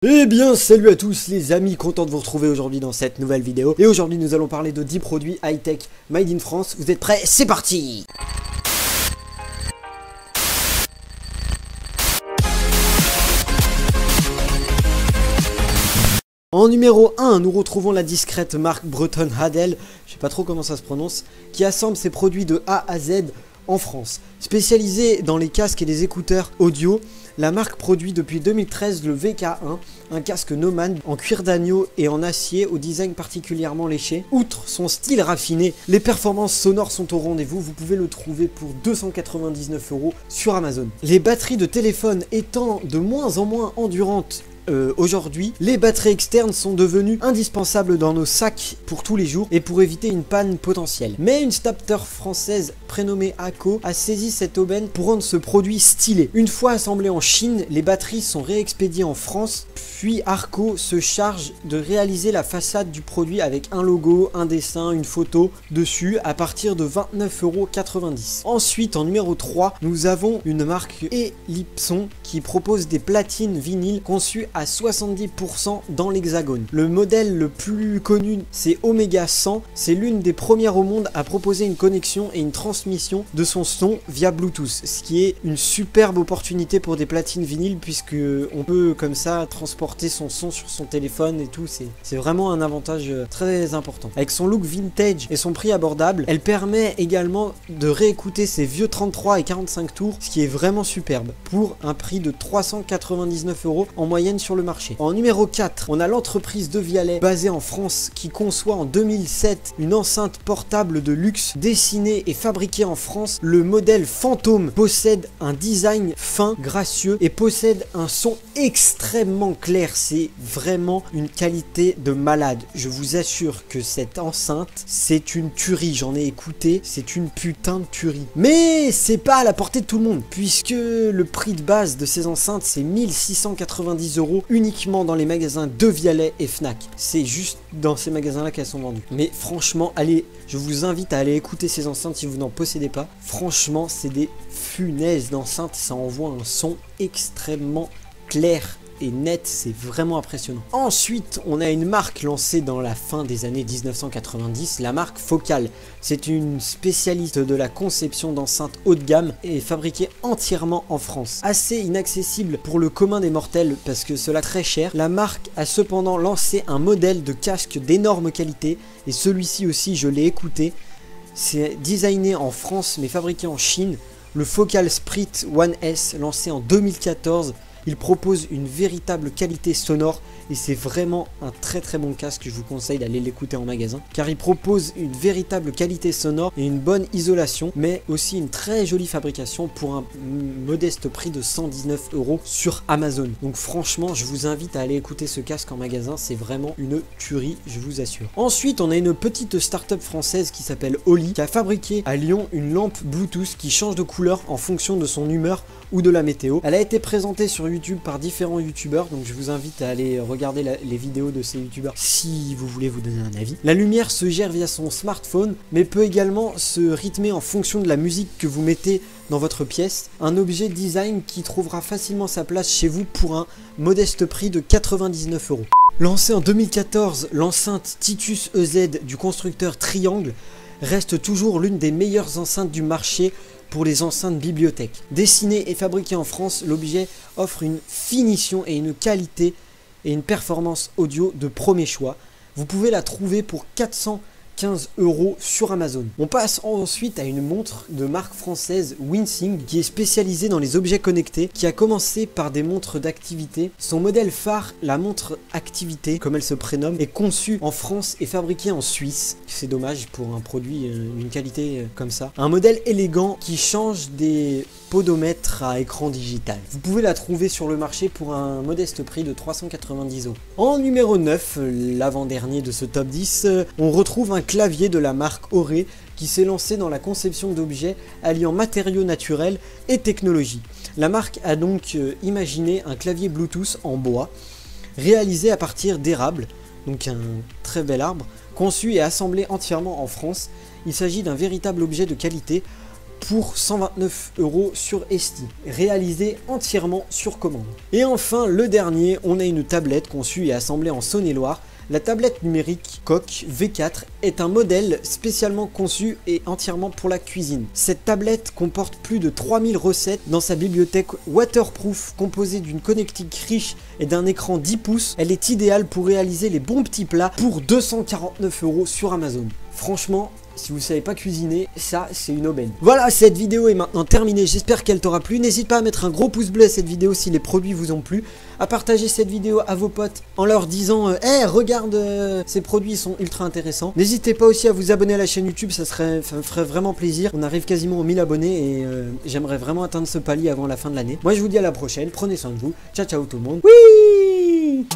Eh bien salut à tous les amis, content de vous retrouver aujourd'hui dans cette nouvelle vidéo. Et aujourd'hui nous allons parler de 10 produits high-tech made in France. Vous êtes prêts? C'est parti! En numéro 1, nous retrouvons la discrète marque Breton Hadel, je sais pas trop comment ça se prononce, qui assemble ses produits de A à Z en France. Spécialisée dans les casques et les écouteurs audio, la marque produit depuis 2013 le VK1, un casque nomade en cuir d'agneau et en acier au design particulièrement léché. Outre son style raffiné, les performances sonores sont au rendez-vous, vous pouvez le trouver pour 299 € sur Amazon. Les batteries de téléphone étant de moins en moins endurantes aujourd'hui, les batteries externes sont devenues indispensables dans nos sacs pour tous les jours et pour éviter une panne potentielle. Mais une start-up française prénommée ACO a saisi cette aubaine pour rendre ce produit stylé. Une fois assemblées en Chine, les batteries sont réexpédiées en France, puis Arco se charge de réaliser la façade du produit avec un logo, un dessin, une photo dessus à partir de 29,90 €. Ensuite, en numéro 3, nous avons une marque Ellipson qui propose des platines vinyles conçues à 70% dans l'hexagone. Le modèle le plus connu, c'est Omega 100. C'est l'une des premières au monde à proposer une connexion et une transmission de son son via Bluetooth, ce qui est une superbe opportunité pour des platines vinyles puisque on peut comme ça transporter son son sur son téléphone et tout. C'est vraiment un avantage très important. Avec son look vintage et son prix abordable, elle permet également de réécouter ses vieux 33 et 45 tours, ce qui est vraiment superbe, pour un prix de 399 € en moyenne sur le marché. En numéro 4, on a l'entreprise de Vialet basée en France qui conçoit en 2007 une enceinte portable de luxe dessinée et fabriquée en France. Le modèle Fantôme possède un design fin, gracieux et possède un son extrêmement clair. C'est vraiment une qualité de malade. Je vous assure que cette enceinte, c'est une tuerie. J'en ai écouté, c'est une putain de tuerie. Mais c'est pas à la portée de tout le monde puisque le prix de base de ces enceintes c'est 1690 € uniquement dans les magasins de Vialet et Fnac. C'est juste dans ces magasins là qu'elles sont vendues. Mais franchement, allez, je vous invite à aller écouter ces enceintes si vous n'en possédez pas. Franchement, c'est des funaises d'enceintes, ça envoie un son extrêmement clair et net, c'est vraiment impressionnant. Ensuite, on a une marque lancée dans la fin des années 1990, la marque Focal. C'est une spécialiste de la conception d'enceintes haut de gamme et fabriquée entièrement en France. Assez inaccessible pour le commun des mortels parce que cela très cher, la marque a cependant lancé un modèle de casque d'énorme qualité et celui-ci aussi je l'ai écouté. C'est designé en France mais fabriqué en Chine. Le Focal Sprit One S lancé en 2014. Il propose une véritable qualité sonore et c'est vraiment un très bon casque. Je vous conseille d'aller l'écouter en magasin car il propose une véritable qualité sonore et une bonne isolation, mais aussi une très jolie fabrication pour un modeste prix de 119 € sur Amazon. Donc franchement, je vous invite à aller écouter ce casque en magasin, c'est vraiment une tuerie, je vous assure. Ensuite, on a une petite start-up française qui s'appelle Oli qui a fabriqué à Lyon une lampe Bluetooth qui change de couleur en fonction de son humeur ou de la météo. Elle a été présentée sur YouTube par différents youtubeurs, donc je vous invite à aller regarder les vidéos de ces youtubeurs si vous voulez vous donner un avis. La lumière se gère via son smartphone, mais peut également se rythmer en fonction de la musique que vous mettez dans votre pièce. Un objet design qui trouvera facilement sa place chez vous pour un modeste prix de 99 €. Lancée en 2014, l'enceinte Titus EZ du constructeur Triangle reste toujours l'une des meilleures enceintes du marché pour les enceintes bibliothèques. Dessinée et fabriquée en France, l'objet offre une finition et une qualité et une performance audio de premier choix. Vous pouvez la trouver pour 415 € sur Amazon. On passe ensuite à une montre de marque française Winsing qui est spécialisée dans les objets connectés, qui a commencé par des montres d'activité. Son modèle phare, la montre activité comme elle se prénomme, est conçue en France et fabriquée en Suisse. C'est dommage pour un produit d'une qualité comme ça. Un modèle élégant qui change des podomètres à écran digital. Vous pouvez la trouver sur le marché pour un modeste prix de 390 €. En numéro 9, l'avant-dernier de ce top 10, on retrouve un clavier de la marque Auré qui s'est lancé dans la conception d'objets alliant matériaux naturels et technologie. La marque a donc imaginé un clavier Bluetooth en bois réalisé à partir d'érable, donc un très bel arbre, conçu et assemblé entièrement en France. Il s'agit d'un véritable objet de qualité pour 129 € sur Etsy, réalisée entièrement sur commande. Et enfin, le dernier, on a une tablette conçue et assemblée en Saône-et-Loire. La tablette numérique Coq V4 est un modèle spécialement conçu et entièrement pour la cuisine. Cette tablette comporte plus de 3000 recettes dans sa bibliothèque waterproof composée d'une connectique riche et d'un écran 10 pouces. Elle est idéale pour réaliser les bons petits plats pour 249 € sur Amazon. Franchement, si vous savez pas cuisiner, ça c'est une aubaine. Voilà, cette vidéo est maintenant terminée, j'espère qu'elle t'aura plu. N'hésite pas à mettre un gros pouce bleu à cette vidéo si les produits vous ont plu, à partager cette vidéo à vos potes en leur disant hey, regarde, ces produits sont ultra intéressants. N'hésitez pas aussi à vous abonner à la chaîne YouTube, ça me ferait vraiment plaisir. On arrive quasiment aux 1000 abonnés et j'aimerais vraiment atteindre ce palier avant la fin de l'année. Moi je vous dis à la prochaine, prenez soin de vous, ciao ciao tout le monde. Oui.